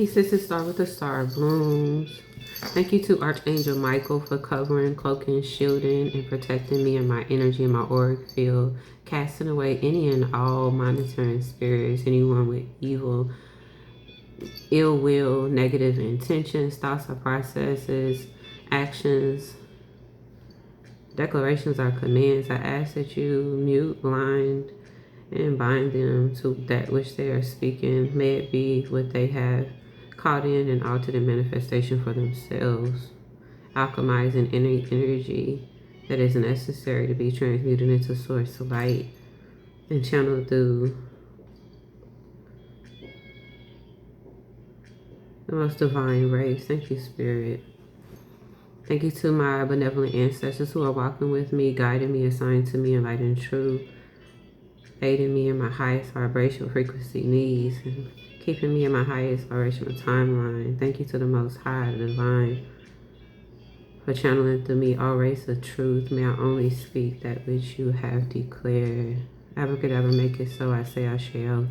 Pieces start with the star blooms. Thank you to Archangel Michael for covering, cloaking, shielding, and protecting me and my energy and my auric field, casting away any and all monitoring spirits, anyone with evil, ill will, negative intentions, thoughts or processes, actions, declarations or commands. I ask that you mute, blind, and bind them to that which they are speaking. May it be what they have caught in and altered in manifestation for themselves, alchemizing any energy that is necessary to be transmuted into source light and channeled through the most divine rays. Thank you, Spirit. Thank you to my benevolent ancestors who are walking with me, guiding me, assigned to me in light and truth, aiding me in my highest vibrational frequency needs, and keeping me in my highest vibrational timeline. Thank you to the Most High, the Divine, for channeling through me all rays of truth. May I only speak that which you have declared. Abracadabra, make it so. I say I shall.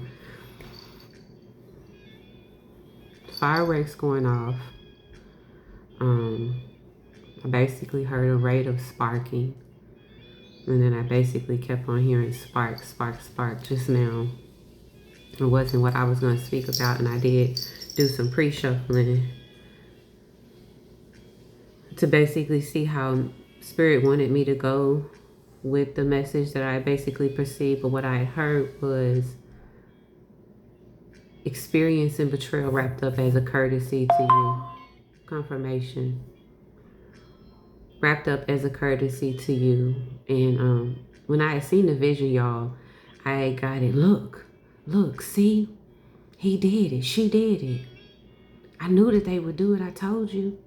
Fireworks going off. I basically heard a rate of sparking. And then I basically kept on hearing spark, spark, spark just now. It wasn't what I was going to speak about, and I did do some pre-shuffling to basically see how Spirit wanted me to go with the message that I basically perceived. But what I heard was experience and betrayal wrapped up as a courtesy to you. Confirmation. Wrapped up as a courtesy to you. And when I had seen the vision, y'all, I got it. Look, see? He did it. She did it. I knew that they would do it. I told you.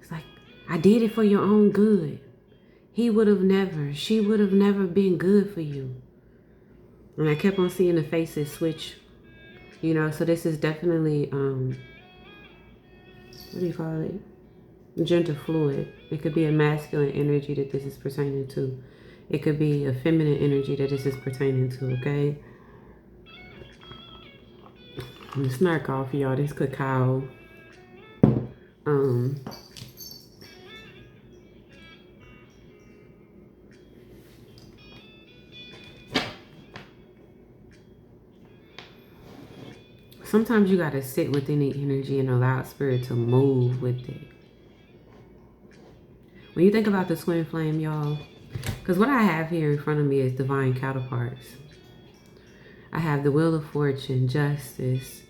It's like, I did it for your own good. He would have never, she would have never been good for you. And I kept on seeing the faces switch. You know, so this is definitely, what do you call it? Gender fluid. It could be a masculine energy that this is pertaining to. It could be a feminine energy that this is pertaining to, okay? I'm gonna snark off, y'all. This cacao. Sometimes you gotta sit within the energy and allow Spirit to move with it. When you think about the twin flame, y'all, because what I have here in front of me is divine counterparts. I have the Wheel of Fortune, Justice,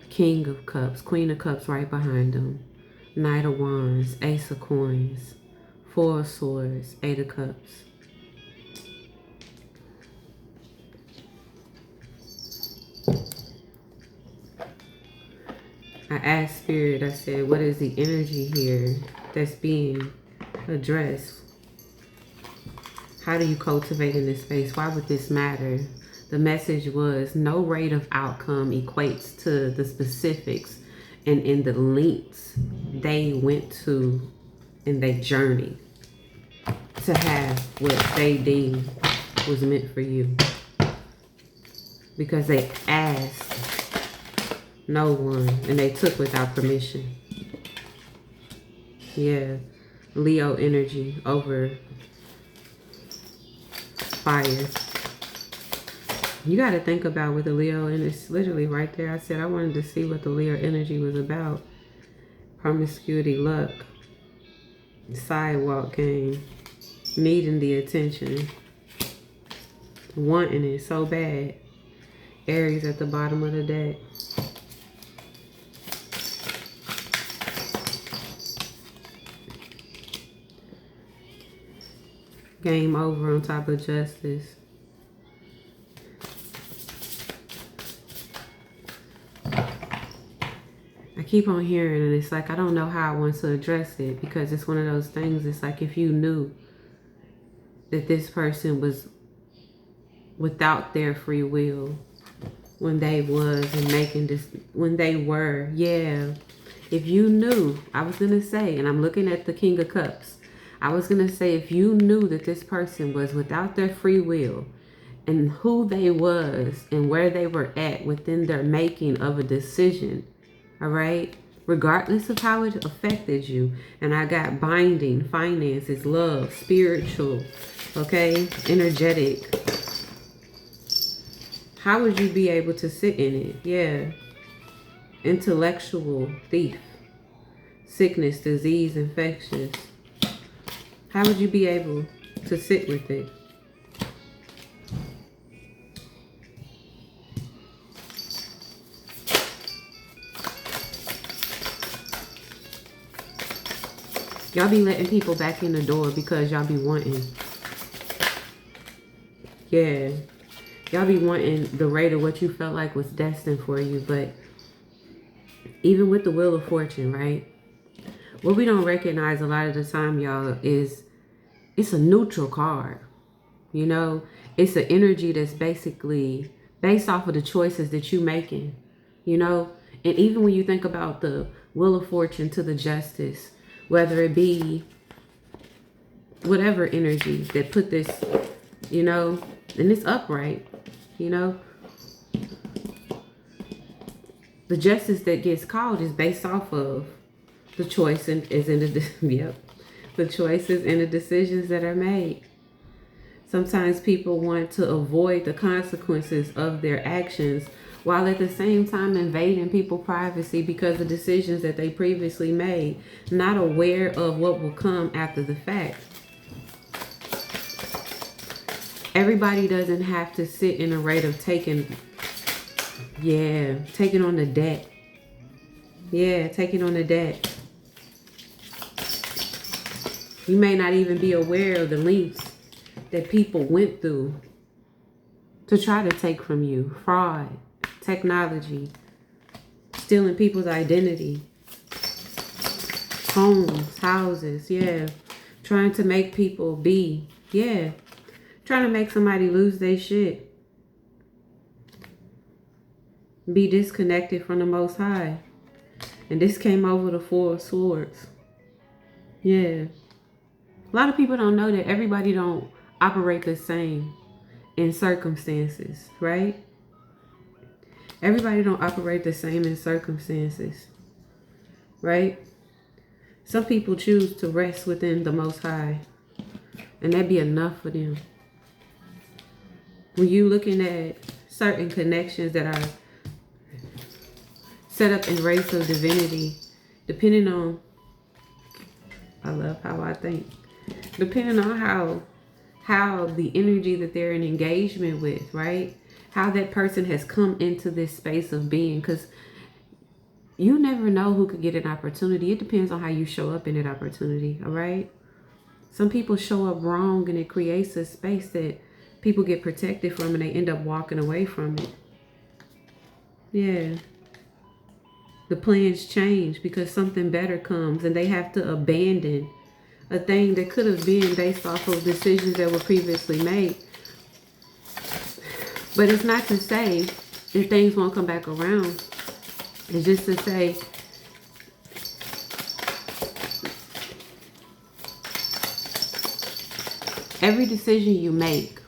King of Cups, Queen of Cups right behind them, Knight of Wands, Ace of Coins, Four of Swords, Eight of Cups. I asked Spirit, I said, what is the energy here that's being addressed? How do you cultivate in this space? Why would this matter? The message was no rate of outcome equates to the specifics and in the lengths they went to in their journey to have what they deemed was meant for you. Because they asked no one and they took without permission. Yeah. Leo energy over fire. You got to think about with the Leo, and it's literally right there. I said I wanted to see what the Leo energy was about. Promiscuity, luck, sidewalk game, needing the attention, wanting it so bad. Aries at the bottom of the deck. Game over on top of Justice. I keep on hearing, and it's like I don't know how I want to address it, because it's one of those things. It's like if you knew that this person was without their free will when they was and making this, when they were, yeah. If you knew, I was going to say, and I'm looking at the King of Cups, I was going to say, if you knew that this person was without their free will and who they was and where they were at within their making of a decision All right? Regardless of how it affected you. And I got binding, finances, love, spiritual, okay, energetic. How would you be able to sit in it? Yeah. Intellectual, thief, sickness, disease, infectious. How would you be able to sit with it? Y'all be letting people back in the door because y'all be wanting. Yeah. Y'all be wanting the rate of what you felt like was destined for you. But even with the Wheel of Fortune, right? What we don't recognize a lot of the time, y'all, is it's a neutral card. You know, it's an energy that's basically based off of the choices that you're making. You know, and even when you think about the Wheel of Fortune to the Justice, whether it be whatever energy that put this, you know, and it's upright, you know, the justice that gets called is based off of the choice and is in the yep, the choices and the decisions that are made. Sometimes people want to avoid the consequences of their actions while at the same time invading people's privacy because of decisions that they previously made, not aware of what will come after the fact. Everybody doesn't have to sit in a rate of taking on the debt. Yeah, taking on the debt. You may not even be aware of the lengths that people went through to try to take from you. Fraud, technology, stealing people's identity, homes, houses, yeah. Trying to make people be, yeah. Trying to make somebody lose their shit. Be disconnected from the Most High. And this came over the Four of Swords. Yeah. A lot of people don't know that everybody don't operate the same in circumstances, right? Everybody don't operate the same in circumstances, right? Some people choose to rest within the Most High, and that be enough for them. When you looking at certain connections that are set up in race of divinity, depending on, I love how I think, depending on how the energy that they're in engagement with, right? How that person has come into this space of being, because you never know who could get an opportunity. It depends on how you show up in that opportunity, all right? Some people show up wrong and it creates a space that people get protected from and they end up walking away from it. Yeah. The plans change because something better comes and they have to abandon a thing that could have been based off of decisions that were previously made. But it's not to say that things won't come back around. It's just to say every decision you make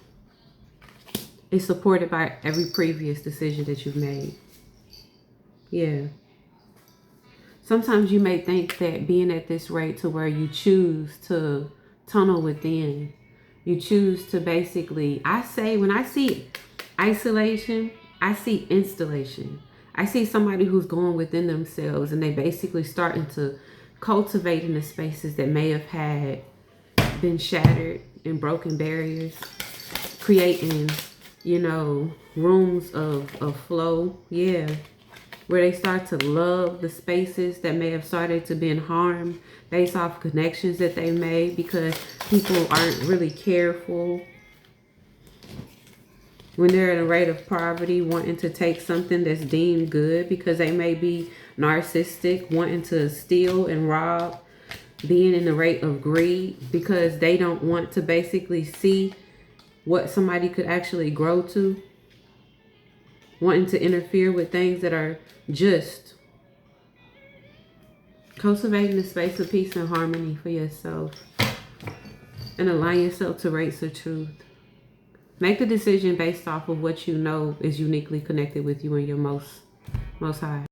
is supported by every previous decision that you've made. Yeah. Sometimes you may think that being at this rate to where you choose to tunnel within, you choose to basically, I say, when I see isolation, I see installation. I see somebody who's going within themselves and they basically starting to cultivate in the spaces that may have had been shattered and broken barriers, creating, you know, rooms of flow. Yeah. Where they start to love the spaces that may have started to been harmed based off connections that they made because people aren't really careful. When they're at a rate of poverty, wanting to take something that's deemed good because they may be narcissistic, wanting to steal and rob, being in the rate of greed because they don't want to basically see what somebody could actually grow to, wanting to interfere with things that are just. Cultivating the space of peace and harmony for yourself and align yourself to rates of truth. Make the decision based off of what you know is uniquely connected with you and your most high.